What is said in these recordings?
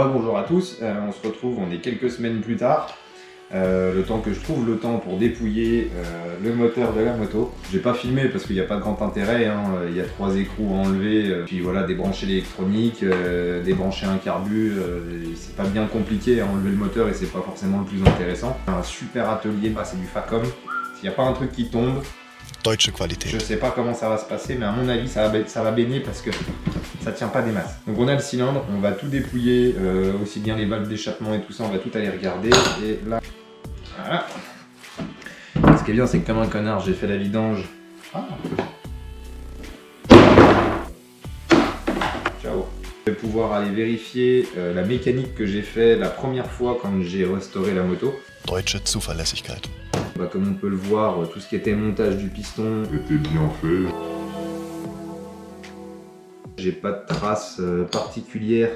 Bonjour à tous, on se retrouve, on est quelques semaines plus tard. Le temps que je trouve le temps pour dépouiller le moteur de la moto. J'ai pas filmé parce qu'il n'y a pas de grand intérêt, hein. Il y a 3 écrous à enlever, puis voilà, débrancher l'électronique, débrancher un carbu, c'est pas bien compliqué à enlever le moteur et c'est pas forcément le plus intéressant. Un super atelier, bah, c'est du Facom. S'il n'y a pas un truc qui tombe, Deutsche Qualität. je sais pas comment ça va se passer, mais à mon avis ça va baigner parce que ça tient pas des masses. Donc on a le cylindre, on va tout dépouiller, aussi bien les valves d'échappement et tout ça, on va tout aller regarder. Et là, voilà. Ce qui est bien, c'est que comme un connard, j'ai fait la vidange. Ah. Ciao. Je vais pouvoir aller vérifier la mécanique que j'ai fait la première fois quand j'ai restauré la moto. Deutsche Zuverlässigkeit. Bah, comme on peut le voir, tout ce qui était montage du piston était bien fait. J'ai pas de traces particulières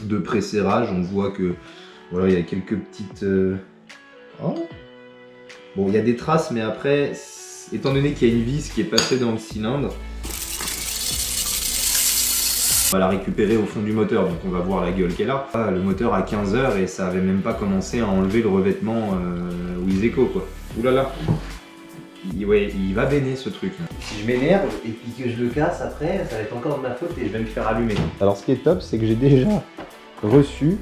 de presserrage. On voit que voilà, il y a quelques petites. Oh. Bon, il y a des traces, mais après, étant donné qu'il y a une vis qui est passée dans le cylindre, on va la récupérer au fond du moteur, donc on va voir la gueule qu'elle a. Ah, le moteur a 15 heures et ça avait même pas commencé à enlever le revêtement Wiseco, quoi. Ouh là là, ouais, il va baigner ce truc. Si je m'énerve et puis que je le casse après, ça va être encore de ma faute et je vais me faire allumer. Alors ce qui est top, c'est que j'ai déjà reçu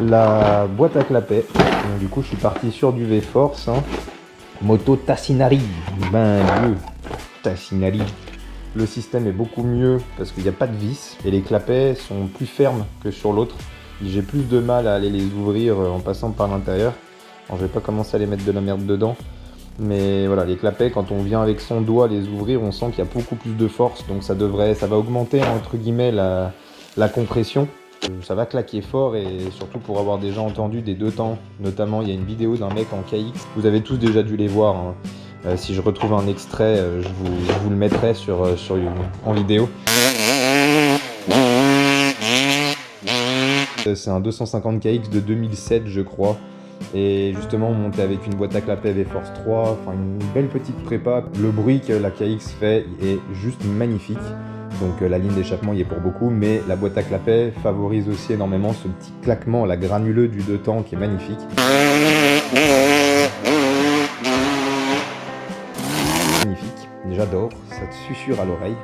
la boîte à clapet. Donc, du coup, je suis parti sur du V-Force, hein. Moto Tassinari. Ben mieux, Tassinari. Le système est beaucoup mieux parce qu'il n'y a pas de vis et les clapets sont plus fermes que sur l'autre. J'ai plus de mal à aller les ouvrir en passant par l'intérieur. Alors, je vais pas commencer à les mettre de la merde dedans. Mais voilà, les clapets, quand on vient avec son doigt les ouvrir, on sent qu'il y a beaucoup plus de force. Donc ça va augmenter entre guillemets la compression. Ça va claquer fort et surtout pour avoir déjà entendu des deux temps. Notamment, il y a une vidéo d'un mec en KX. Vous avez tous déjà dû les voir, hein. Si je retrouve un extrait, je vous le mettrai en vidéo. C'est un 250 KX de 2007, je crois. Et justement, monté avec une boîte à clapet V-Force 3, enfin une belle petite prépa. Le bruit que la KX fait est juste magnifique. Donc la ligne d'échappement y est pour beaucoup, mais la boîte à clapet favorise aussi énormément ce petit claquement, la granuleux du deux temps qui est magnifique. Magnifique, j'adore, ça te susurre à l'oreille.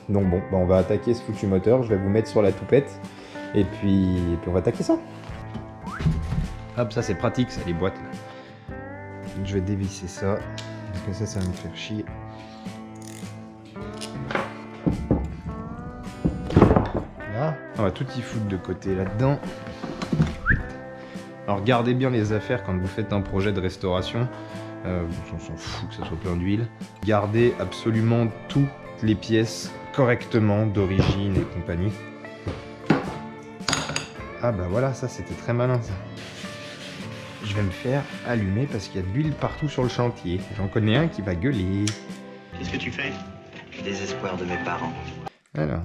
Donc bon, bah on va attaquer ce foutu moteur, je vais vous mettre sur la toupette, et puis on va attaquer ça. Hop, ça c'est pratique, ça, les boîtes. Je vais dévisser ça, parce que ça va me faire chier. Là, on va tout y foutre de côté là-dedans. Alors gardez bien les affaires quand vous faites un projet de restauration. On s'en fout que ça soit plein d'huile. Gardez absolument toutes les pièces correctement d'origine et compagnie. Ah bah voilà, ça c'était très malin ça. Je vais me faire allumer parce qu'il y a de l'huile partout sur le chantier. J'en connais un qui va gueuler. Qu'est-ce que tu fais? Désespoir de mes parents. Alors,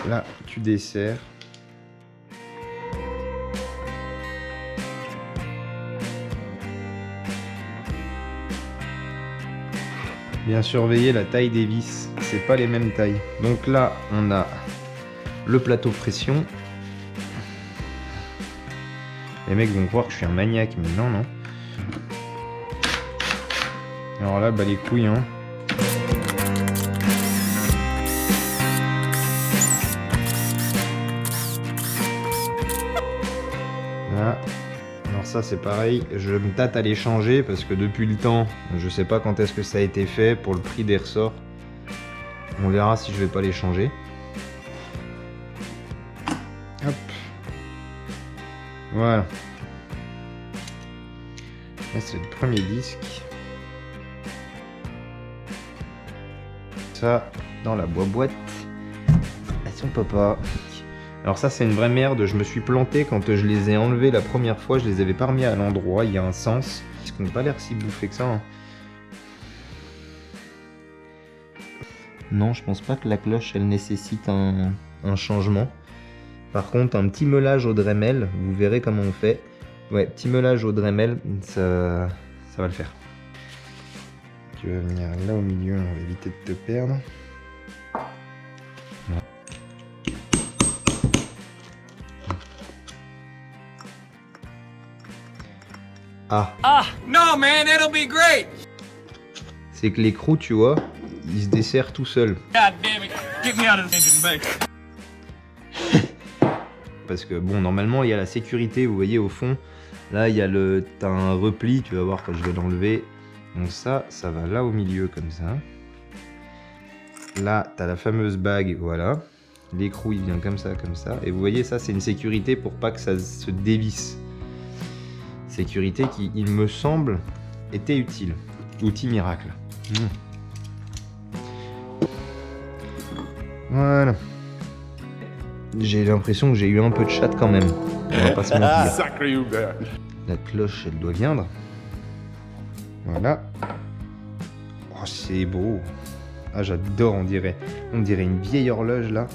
là tu desserres. Bien surveiller la taille des vis, c'est pas les mêmes tailles. Donc là, on a le plateau pression. Les mecs vont croire que je suis un maniaque, mais non, non. Alors là, bah les couilles, hein. Là. Alors ça c'est pareil, je me tâte à les changer parce que depuis le temps, je sais pas quand est-ce que ça a été fait pour le prix des ressorts. On verra si je vais pas les changer. Hop. Voilà. Là c'est le premier disque. Ça dans la boîte à son papa. Alors ça c'est une vraie merde, je me suis planté quand je les ai enlevés la première fois, je les avais pas remis à l'endroit, il y a un sens. Ils n'ont pas l'air si bouffés que ça, hein. Non, je pense pas que la cloche elle nécessite un changement. Par contre, un petit meulage au Dremel, vous verrez comment on fait. Ouais, petit meulage au Dremel, ça va le faire. Tu vas venir là au milieu, on va éviter de te perdre. Ah No man, it'll be great. c'est que l'écrou, tu vois, il se dessert tout seul. God damn it. Get me out of this engine bay. Parce que bon, normalement, il y a la sécurité, vous voyez au fond. Là, il y a t'as un repli, tu vas voir quand je vais l'enlever. Donc ça va là au milieu comme ça. Là, t'as la fameuse bague, voilà. L'écrou, il vient comme ça, comme ça. Et vous voyez, ça, c'est une sécurité pour pas que ça se dévisse. Sécurité qui, il me semble, était utile. Outil miracle. Voilà. J'ai l'impression que j'ai eu un peu de chatte quand même. On va pas se mentir. La cloche, elle doit viendre. Voilà. Oh, c'est beau. Ah, j'adore, on dirait une vieille horloge là.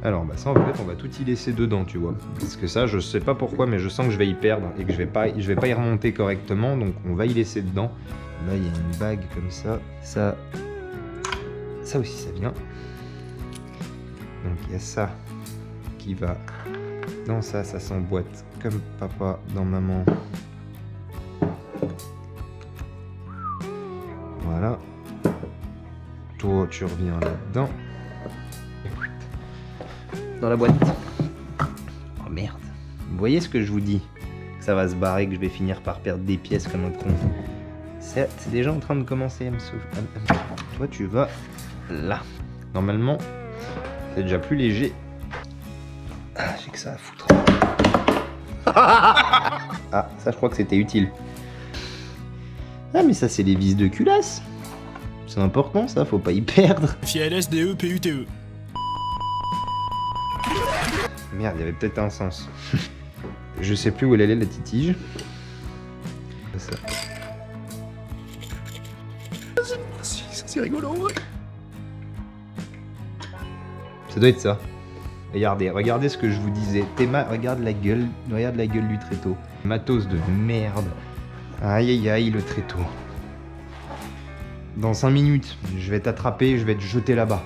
Alors, bah ça en fait, on va tout y laisser dedans, tu vois. Parce que ça, je sais pas pourquoi, mais je sens que je vais y perdre et que je vais pas y remonter correctement, donc on va y laisser dedans. Là, il y a une bague comme ça. Ça aussi, ça vient. Donc il y a ça qui va dans ça s'emboîte comme papa dans maman. Voilà. Toi, tu reviens là-dedans. Dans la boîte. Oh merde. Vous voyez ce que je vous dis? Que ça va se barrer, que je vais finir par perdre des pièces comme un con. C'est déjà en train de commencer à me souffler. Toi, tu vas là. Normalement, c'est déjà plus léger. Ah, j'ai que ça à foutre. Ah, ça, je crois que c'était utile. Ah, mais ça, c'est les vis de culasse. C'est important, ça, faut pas y perdre. FILSDE PUTE. Merde, il y avait peut-être un sens. Je sais plus où elle est, la petite tige. Ça. C'est rigolo, ouais. Ça doit être ça. Regardez ce que je vous disais. Regarde la gueule du tréteau. Matos de merde. Aïe aïe aïe, le tréteau. Dans 5 minutes, je vais t'attraper, je vais te jeter là-bas.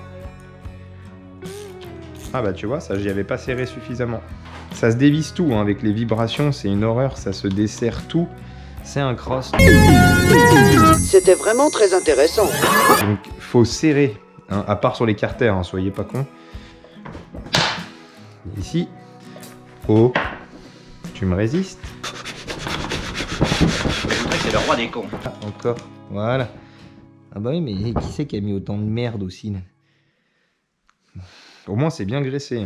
Ah bah tu vois, ça j'y avais pas serré suffisamment. Ça se dévisse tout, hein, avec les vibrations, c'est une horreur, ça se dessert tout. C'est un cross. C'était vraiment très intéressant. Donc faut serrer, hein, à part sur les carters, hein, soyez pas cons. Ici. Oh. Tu me résistes? C'est le roi des cons. Ah, encore. Voilà. Ah bah oui, mais qui c'est qui a mis autant de merde aussi là? Au moins c'est bien graissé.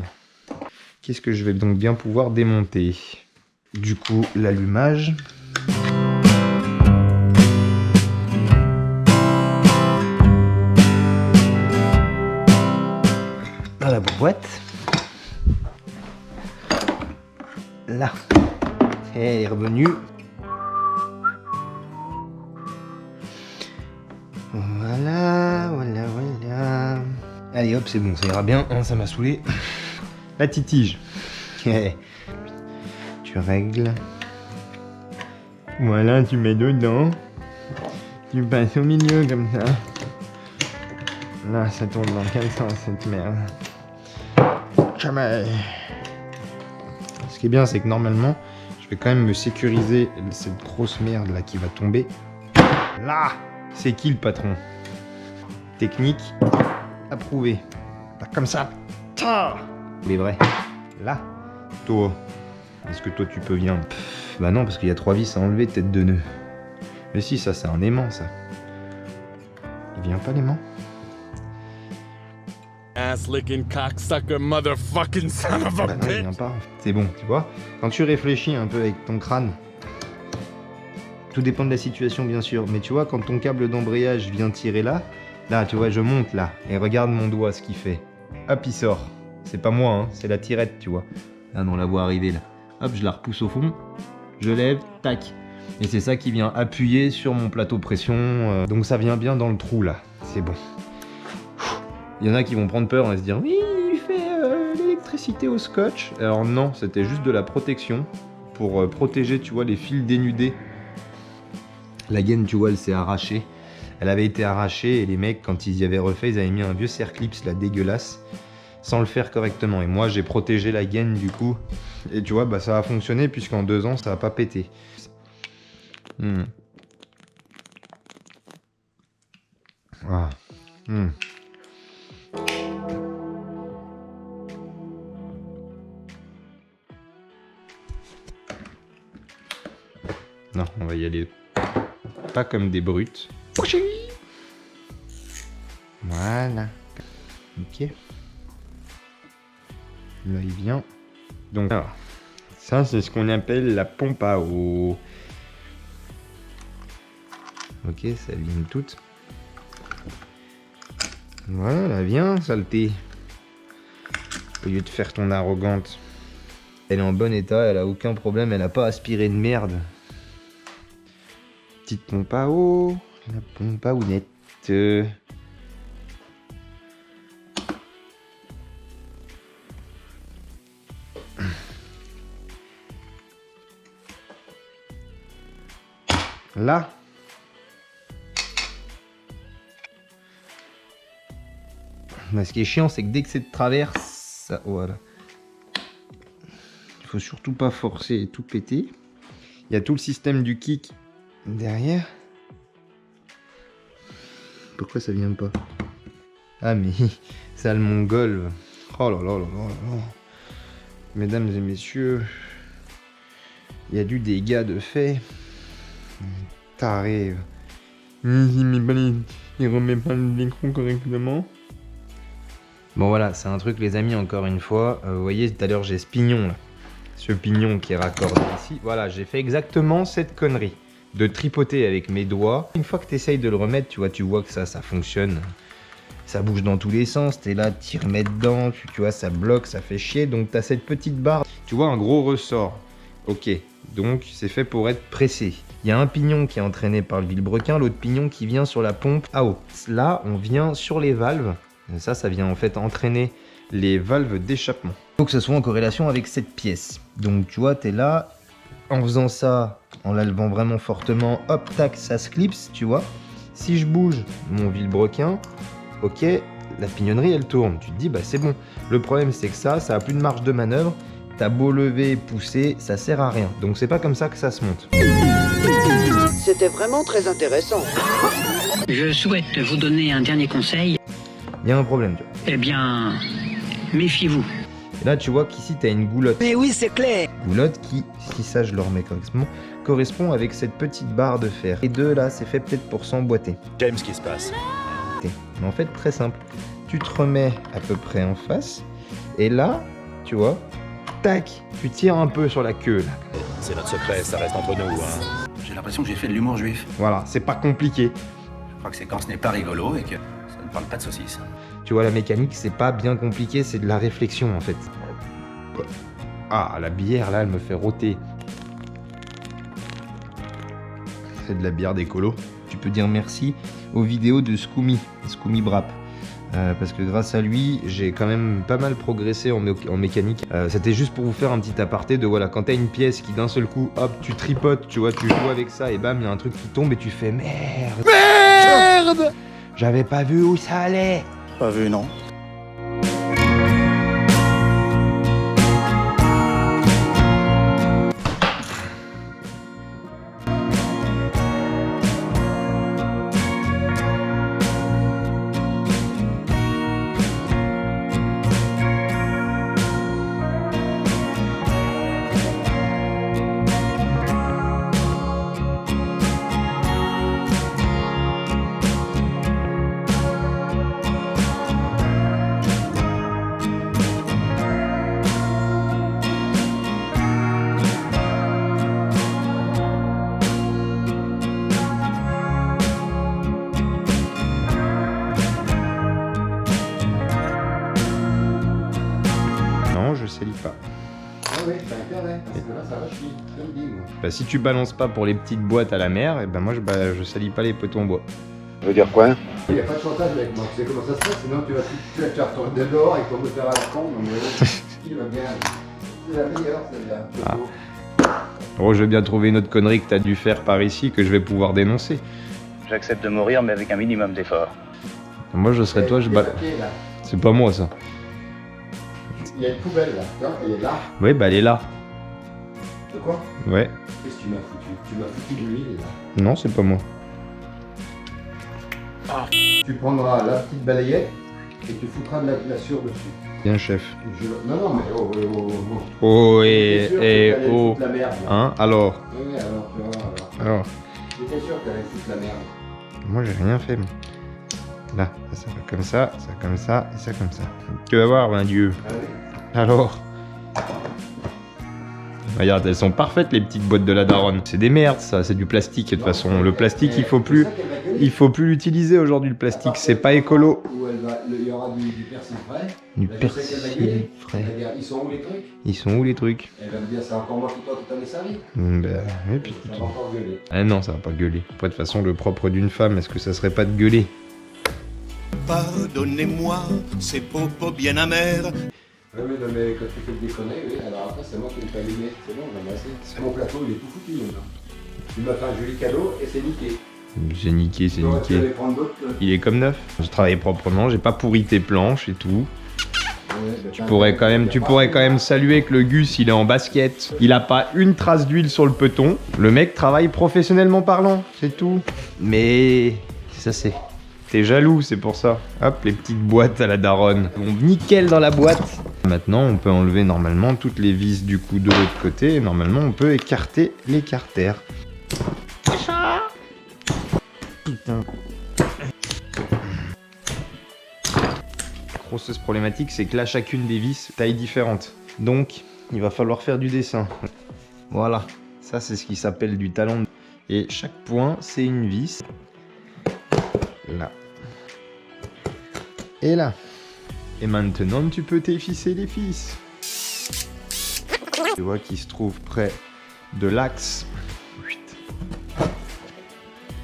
Qu'est-ce que je vais donc bien pouvoir démonter? Du coup, l'allumage. Dans la boîte. Là. Et elle est revenue. Voilà. Allez hop, c'est bon, ça ira bien, hein, ça m'a saoulé. La petite tige. Tu règles. Voilà, tu mets dedans. Tu passes au milieu comme ça. Là, ça tourne dans quel sens cette merde? Jamais. Ce qui est bien, c'est que normalement, je vais quand même me sécuriser cette grosse merde là qui va tomber. Là! C'est qui le patron? Technique approuvée. Pas comme ça. Les vrais. Là. Toi. Est-ce que toi tu peux bien? Bah non, parce qu'il y a 3 vis à enlever, tête de nœud. Mais si, ça c'est un aimant ça. Il vient pas l'aimant? Ass licking cocksucker motherfucking son of a Bah non, il vient pas. C'est bon, tu vois. Quand tu réfléchis un peu avec ton crâne, tout dépend de la situation bien sûr, mais tu vois, quand ton câble d'embrayage vient tirer là, tu vois, je monte là, et regarde mon doigt ce qu'il fait. Hop, il sort. C'est pas moi, hein, c'est la tirette, tu vois. Là, on la voit arriver là. Hop, je la repousse au fond, je lève, tac. Et c'est ça qui vient appuyer sur mon plateau pression, donc ça vient bien dans le trou là. C'est bon. Il y en a qui vont prendre peur et se dire, oui, il fait l'électricité au scotch. Alors non, c'était juste de la protection pour protéger, tu vois, les fils dénudés. La gaine, tu vois, elle s'est arrachée. Elle avait été arrachée et les mecs, quand ils y avaient refait, ils avaient mis un vieux Serclips là dégueulasse sans le faire correctement. Et moi, j'ai protégé la gaine du coup. Et tu vois, bah, ça a fonctionné puisqu'en 2 ans, ça n'a pas pété. Ah. Non, on va y aller pas comme des brutes. Voilà. Ok. Là, il vient. Donc, alors, ça, c'est ce qu'on appelle la pompe à eau. Ok, ça vient toute. Voilà, viens, saleté. Au lieu de faire ton arrogante. Elle est en bon état, elle a aucun problème, elle a pas aspiré de merde. Petite pompe à eau, la pompe à ounette. Là. Mais ce qui est chiant, c'est que dès que c'est de travers, ça, voilà. Il faut surtout pas forcer et tout péter. Il y a tout le système du kick derrière. Pourquoi ça vient pas? Ah mais, sale mongol. Oh là là là là là. Mesdames et messieurs, il y a du dégât de fait. Taré. Il remet pas le micro correctement. Bon voilà, c'est un truc les amis, encore une fois. Vous voyez, tout à l'heure j'ai ce pignon là. Ce pignon qui est raccordé ici. Voilà, j'ai fait exactement cette connerie. De tripoter avec mes doigts. Une fois que tu essayes de le remettre, tu vois que ça fonctionne. Ça bouge dans tous les sens. Tu es là, tu remets dedans. Tu vois, ça bloque, ça fait chier. Donc tu as cette petite barre. Tu vois, un gros ressort. Ok, donc c'est fait pour être pressé. Il y a un pignon qui est entraîné par le vilebrequin, l'autre pignon qui vient sur la pompe à eau. Là, on vient sur les valves. Ça vient en fait entraîner les valves d'échappement. Il faut que ce soit en corrélation avec cette pièce. Donc tu vois, tu es là, en faisant ça, en la levant vraiment fortement, hop, tac, ça se clipse, tu vois. Si je bouge mon vilebrequin, ok, la pignonnerie, elle tourne. Tu te dis, bah c'est bon. Le problème, c'est que ça a plus de marge de manœuvre. T'as beau lever, pousser, ça sert à rien. Donc c'est pas comme ça que ça se monte. C'était vraiment très intéressant. Je souhaite vous donner un dernier conseil. Il y a un problème, tu vois. Eh bien, méfiez-vous. Et là, tu vois qu'ici, tu as une goulotte. Mais oui, c'est clair. Goulotte qui, si ça je le remets correctement, correspond avec cette petite barre de fer. Les deux là, c'est fait peut-être pour s'emboîter. J'aime ce qui se passe. Mais en fait, très simple. Tu te remets à peu près en face. Et là, tu vois, tac, tu tires un peu sur la queue là. C'est notre secret, ça reste entre nous. Hein. J'ai l'impression que j'ai fait de l'humour juif. Voilà, c'est pas compliqué. Je crois que c'est quand ce n'est pas rigolo et que ça ne parle pas de saucisse. Tu vois, la mécanique, c'est pas bien compliqué, c'est de la réflexion en fait. Ah, la bière là, elle me fait rôter. C'est de la bière d'écolo. Tu peux dire merci aux vidéos de Scoomy Brap. Parce que grâce à lui, j'ai quand même pas mal progressé en mécanique. C'était juste pour vous faire un petit aparté de voilà, quand t'as une pièce qui d'un seul coup, hop, tu tripotes, tu vois, tu joues avec ça et bam, il y a un truc qui tombe et tu fais merde. Merde! J'avais pas vu où ça allait. Pas vu, non. Je salis pas. Ah ouais, t'as intérêt, parce que là ça va, je suis dit, moi. Bah, si tu balances pas pour les petites boîtes à la mer, et ben moi je salis pas les poteaux en bois. Ça veut dire quoi? Il n'y a pas de chantage avec moi, tu sais comment ça se passe, sinon tu vas retourner dehors et qu'on me faire à la con, mais il va bien. C'est la meilleure celle-là. Oh, je vais bien trouver une autre connerie que t'as dû faire par ici que je vais pouvoir dénoncer. J'accepte de mourir, mais avec un minimum d'effort. Moi, je serais toi, je bats. C'est pas moi, ça. Il y a une poubelle là, tiens, elle est là. Ouais, bah elle est là. De quoi? Ouais. Qu'est-ce que tu m'as foutu? Tu m'as foutu de l'huile là. Non, c'est pas moi. Tu prendras la petite balayette et tu foutras de la glaçure dessus. Bien, chef. Non, mais oh. Oh, J'étais sûr que t'allais oh. foutre la merde. Hein, alors. Oui, alors, tu vois, alors. Alors. J'étais sûr que t'allais foutre la merde. Moi, j'ai rien fait. Moi. Là, ça va comme ça comme ça, et ça comme ça. Tu vas voir, ben Dieu. Ah oui. Alors. Regarde, elles sont parfaites, les petites boîtes de la daronne. C'est des merdes, ça. C'est du plastique, de toute façon. Le plastique, il faut plus l'utiliser aujourd'hui, le plastique. C'est pas écolo. Où il y aura du persil frais. Du Là, je sais qu'elle va persil gueuler. frais. Elle va dire, ils sont où les trucs? Ils sont où, les trucs? Elle va me dire, c'est encore moi qui t'en ai servi. Ben, oui, puis... Ça va encore gueuler. Ah non, ça va pas gueuler. Après, de toute façon, le propre d'une femme, est-ce que ça serait pas de gueuler? Pardonnez-moi, ces propos bien amers. Oui, non, mais quand tu fais le déconner, oui, alors après c'est moi qui me fais allumer. C'est bon, j'en ai assez. Mon plateau, il est tout foutu maintenant. Tu m'as fait un joli cadeau et c'est niqué. C'est niqué, c'est Donc, tu vas niqué. aller prendre d'autres. Il est comme neuf. J'ai travaillé proprement, j'ai pas pourri tes planches et tout. Tu pourrais quand même saluer que le Gus, il est en basket. Il a pas une trace d'huile sur le peton. Le mec travaille professionnellement parlant, c'est tout. Mais ça c'est... T'es jaloux, c'est pour ça. Hop, les petites boîtes à la daronne. Bon, nickel dans la boîte. Maintenant, on peut enlever normalement toutes les vis du coup de l'autre côté. Et normalement, on peut écarter les carters. Putain. Grosse problématique, c'est que là, chacune des vis, taille différente. Donc, il va falloir faire du dessin. Voilà. Ça, c'est ce qui s'appelle du talon. Et chaque point, c'est une vis. Là. Et là. Et maintenant, tu peux t'efficer les fils. Tu vois qu'il se trouve près de l'axe.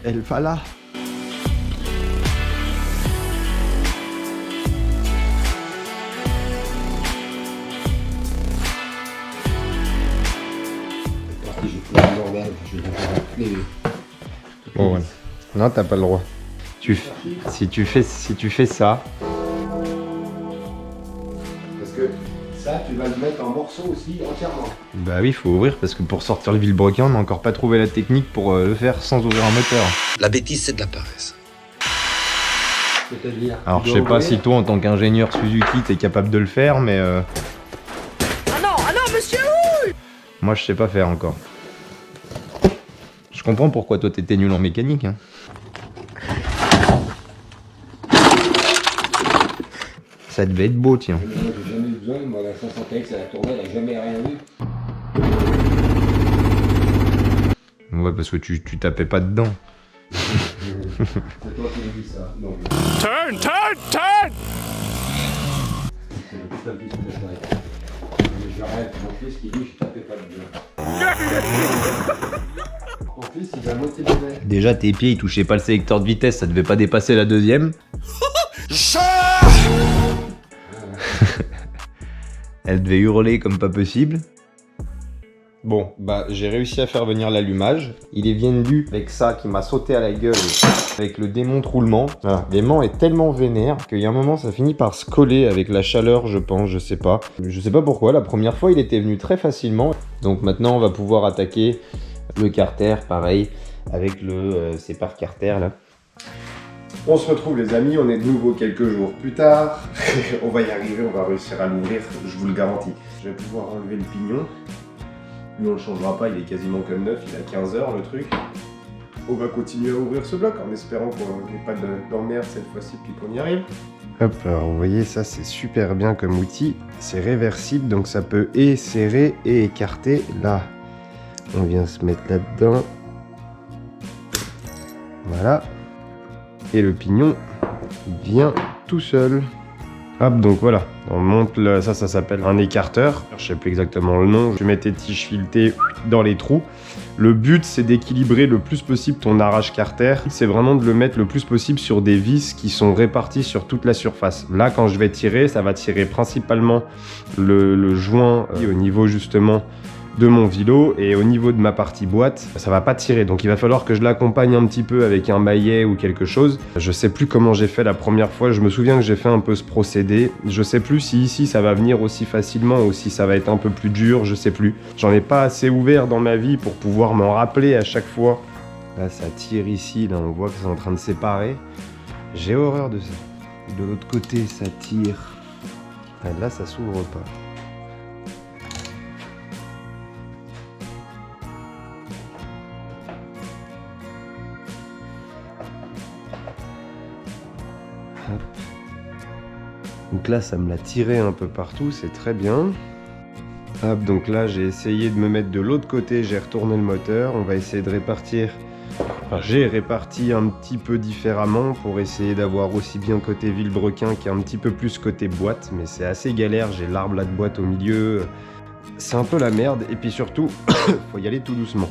Elle va là. Bon, voilà. Non, t'as pas le droit. Si tu fais ça. Parce que ça, tu vas le mettre en morceaux aussi entièrement. Bah oui, faut ouvrir parce que pour sortir le vilebrequin, on n'a encore pas trouvé la technique pour le faire sans ouvrir un moteur. La bêtise, c'est de la paresse. C'est-à-dire. Alors je sais pas si toi en tant qu'ingénieur Suzuki t'es capable de le faire, mais Ah non, monsieur! moi je sais pas faire encore. Je comprends pourquoi toi t'étais nul en mécanique. Hein. Ça devait être beau, tiens. Moi, j'ai jamais eu besoin, moi la 500X, elle a tourné, elle a jamais rien vu. Ouais, parce que tu tapais pas dedans. C'est toi qui me dis ça. Non. Turn! C'est le putain de fils de la mais j'arrête, mon fils qui dit je tapais pas dedans. Mon fils il va motiver. Déjà tes pieds ils touchaient pas le sélecteur de vitesse, ça devait pas dépasser la deuxième. Elle devait hurler comme pas possible. Bon, bah j'ai réussi à faire venir l'allumage. Il est vendu avec ça qui m'a sauté à la gueule avec le démonte roulement. Voilà, l'aimant est tellement vénère qu'il y a un moment ça finit par se coller avec la chaleur, je pense, je sais pas. Je sais pas pourquoi, la première fois il était venu très facilement. Donc maintenant on va pouvoir attaquer le carter, pareil, avec le sépare carter là. On se retrouve les amis, on est de nouveau quelques jours plus tard. On va y arriver, on va réussir à l'ouvrir, je vous le garantis. Je vais pouvoir enlever le pignon. Lui on le changera pas, il est quasiment comme neuf, il a 15 heures le truc. On va continuer à ouvrir ce bloc en espérant qu'on n'ait pas d'emmerde cette fois-ci puis qu'on y arrive. Hop, alors vous voyez ça c'est super bien comme outil, c'est réversible donc ça peut et serrer et écarter. Là, on vient se mettre là-dedans. Voilà. Et le pignon vient tout seul. Hop, donc voilà, on monte ça s'appelle un écarteur. Je sais plus exactement le nom. Je mets tes tiges filetées dans les trous. Le but, c'est d'équilibrer le plus possible ton arrache carter. C'est vraiment de le mettre le plus possible sur des vis qui sont réparties sur toute la surface. Là, quand je vais tirer, ça va tirer principalement le joint au niveau justement de mon vélo et au niveau de ma partie boîte, ça va pas tirer. Donc il va falloir que je l'accompagne un petit peu avec un maillet ou quelque chose. Je sais plus comment j'ai fait la première fois. Je me souviens que j'ai fait un peu ce procédé. Je sais plus si ici ça va venir aussi facilement ou si ça va être un peu plus dur. Je sais plus. J'en ai pas assez ouvert dans ma vie pour pouvoir m'en rappeler à chaque fois. Là ça tire ici. Là on voit que c'est en train de séparer. J'ai horreur de ça. De l'autre côté ça tire. Là ça s'ouvre pas. Donc là ça me l'a tiré un peu partout, c'est très bien. Hop, donc là j'ai essayé de me mettre de l'autre côté, j'ai retourné le moteur, on va essayer de répartir. Enfin, j'ai réparti un petit peu différemment pour essayer d'avoir aussi bien côté vilebrequin qu'un petit peu plus côté boîte, mais c'est assez galère, j'ai l'arbre là de boîte au milieu, c'est un peu la merde, et puis surtout, faut y aller tout doucement.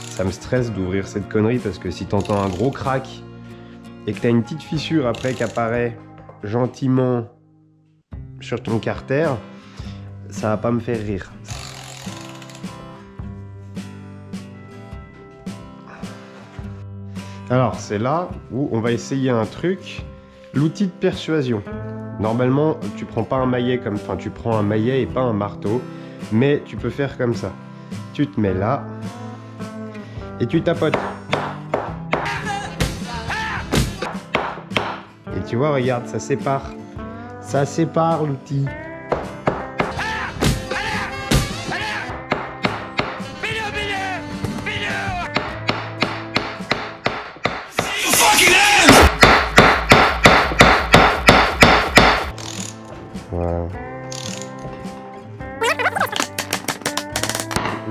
Ça me stresse d'ouvrir cette connerie parce que si t'entends un gros crack et que t'as une petite fissure après qui apparaît gentiment sur ton carter, ça va pas me faire rire. Alors c'est là où on va essayer un truc, l'outil de persuasion. Normalement tu prends pas un maillet comme, enfin tu prends un maillet et pas un marteau, mais tu peux faire comme ça. Tu te mets là et tu tapotes. Et tu vois, regarde, ça sépare. Ça sépare l'outil. Voilà.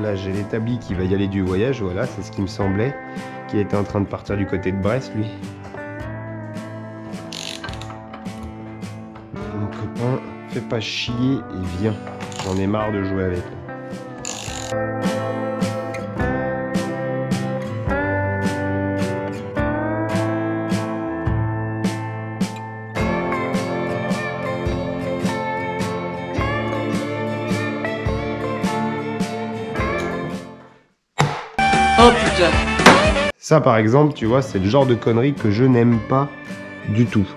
Là, j'ai l'établi qui va y aller du voyage, voilà, c'est ce qui me semblait, qui était en train de partir du côté de Brest, lui. Mon copain, fais pas chier et viens. J'en ai marre de jouer avec. Oh putain. Ça par exemple, tu vois, c'est le genre de conneries que je n'aime pas du tout.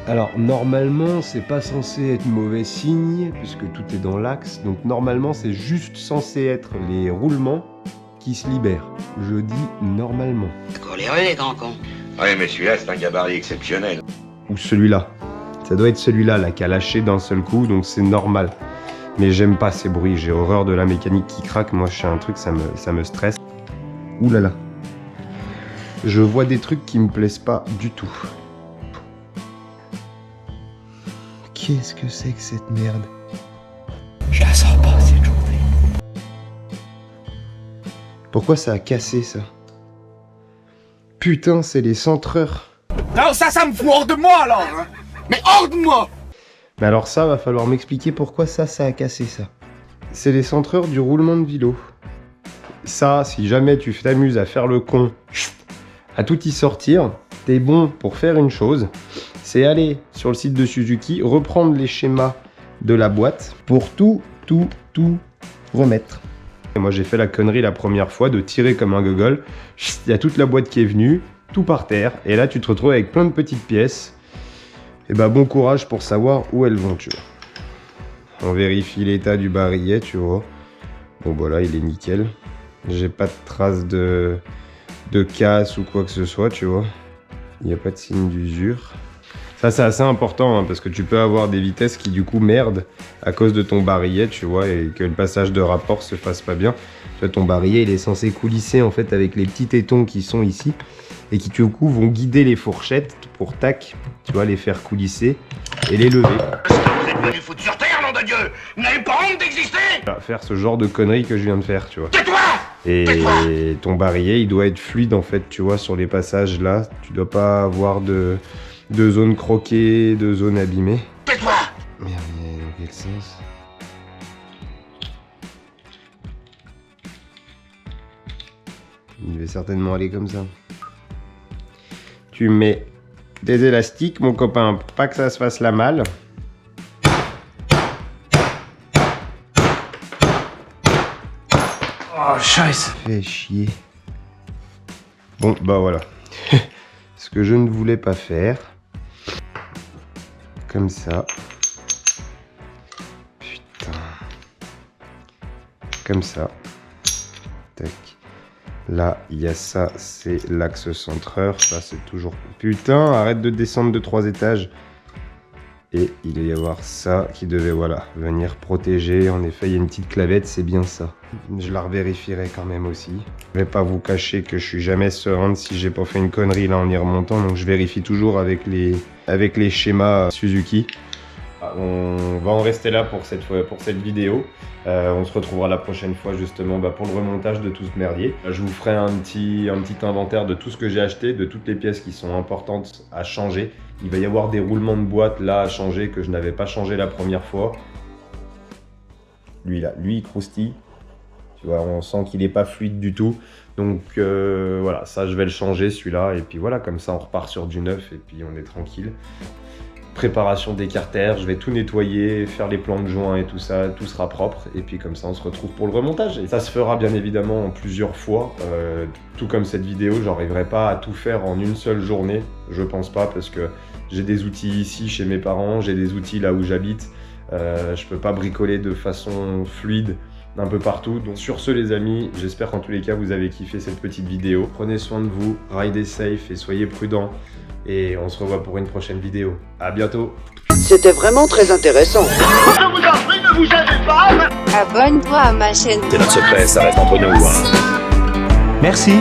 Alors normalement, c'est pas censé être mauvais signe, puisque tout est dans l'axe. Donc normalement, c'est juste censé être les roulements qui se libèrent. Je dis normalement. Coléreux les grands cons. Ouais, mais celui-là, c'est un gabarit exceptionnel. Ou celui-là. Ça doit être celui-là là, qui a lâché d'un seul coup, donc c'est normal. Mais j'aime pas ces bruits, j'ai horreur de la mécanique qui craque. Moi, je fais un truc, ça me stresse. Ouh là là. Je vois des trucs qui me plaisent pas du tout. Qu'est-ce que c'est que cette merde? Je la sens pas cette journée. Pourquoi ça a cassé ça? Putain, c'est les centreurs. Non, ça me fout hors de moi alors hein. Mais hors de moi. Mais alors ça, va falloir m'expliquer pourquoi ça a cassé ça. C'est les centreurs du roulement de vélo. Ça, si jamais tu t'amuses à faire le con, à tout y sortir, t'es bon pour faire une chose, c'est aller sur le site de Suzuki, reprendre les schémas de la boîte pour tout remettre. Et moi j'ai fait la connerie la première fois de tirer comme un gogol, il y a toute la boîte qui est venue, tout par terre, et là tu te retrouves avec plein de petites pièces. Et bah bon courage pour savoir où elles vont, tu vois. On vérifie l'état du barillet, tu vois. Bon bah là il est nickel. J'ai pas de traces de casse ou quoi que ce soit, tu vois. Il n'y a pas de signe d'usure. Ça c'est assez important hein, parce que tu peux avoir des vitesses qui du coup merdent à cause de ton barillet, tu vois, et que le passage de rapport se fasse pas bien. Tu vois, ton barillet il est censé coulisser en fait avec les petits tétons qui sont ici et qui du coup vont guider les fourchettes pour tac, tu vois, les faire coulisser et les lever. Vous êtes venu foutre sur terre, nom de Dieu! Vous n'avez pas honte d'exister! Faire ce genre de conneries que je viens de faire, tu vois. Tais-toi! Et ton barillet, il doit être fluide en fait, tu vois, sur les passages là. Tu dois pas avoir de zones croquées, de zones abîmées. Tais-toi! Merde, mais dans quel sens? Il devait certainement aller comme ça. Tu mets des élastiques, mon copain, pour pas que ça se fasse la malle. Oh, scheiße. Fait chier. Bon, bah voilà. Ce que je ne voulais pas faire. Comme ça. Putain. Comme ça. Tac. Là, il y a ça, c'est l'axe centreur. Ça, c'est toujours... Putain, arrête de descendre de 3 étages. Et il doit y avoir ça qui devait, voilà, venir protéger. En effet, il y a une petite clavette, c'est bien ça. Je la revérifierai quand même aussi. Je vais pas vous cacher que je suis jamais serein si j'ai pas fait une connerie là en y remontant. Donc je vérifie toujours avec les schémas Suzuki. On va en rester là pour cette vidéo. On se retrouvera la prochaine fois justement pour le remontage de tout ce merdier. Je vous ferai un petit inventaire de tout ce que j'ai acheté, de toutes les pièces qui sont importantes à changer. Il va y avoir des roulements de boîte là à changer que je n'avais pas changé la première fois. Lui là, lui il croustille. Tu vois, on sent qu'il n'est pas fluide du tout. Donc voilà, ça je vais le changer celui-là. Et puis voilà, comme ça on repart sur du neuf et puis on est tranquille. Préparation des carters, je vais tout nettoyer, faire les plans de joint et tout ça, tout sera propre. Et puis comme ça on se retrouve pour le remontage. Et ça se fera bien évidemment en plusieurs fois. Tout comme cette vidéo, j'arriverai pas à tout faire en une seule journée. Je pense pas parce que j'ai des outils ici chez mes parents, j'ai des outils là où j'habite. Je peux pas bricoler de façon fluide un peu partout. Donc sur ce les amis, j'espère qu'en tous les cas vous avez kiffé cette petite vidéo. Prenez soin de vous, ridez safe et soyez prudents. Et on se revoit pour une prochaine vidéo. À bientôt. C'était vraiment très intéressant. Je vous en prie, ne vous gênez pas. Abonne-toi à ma chaîne. C'est notre secret, ça reste entre nous, hein. Merci.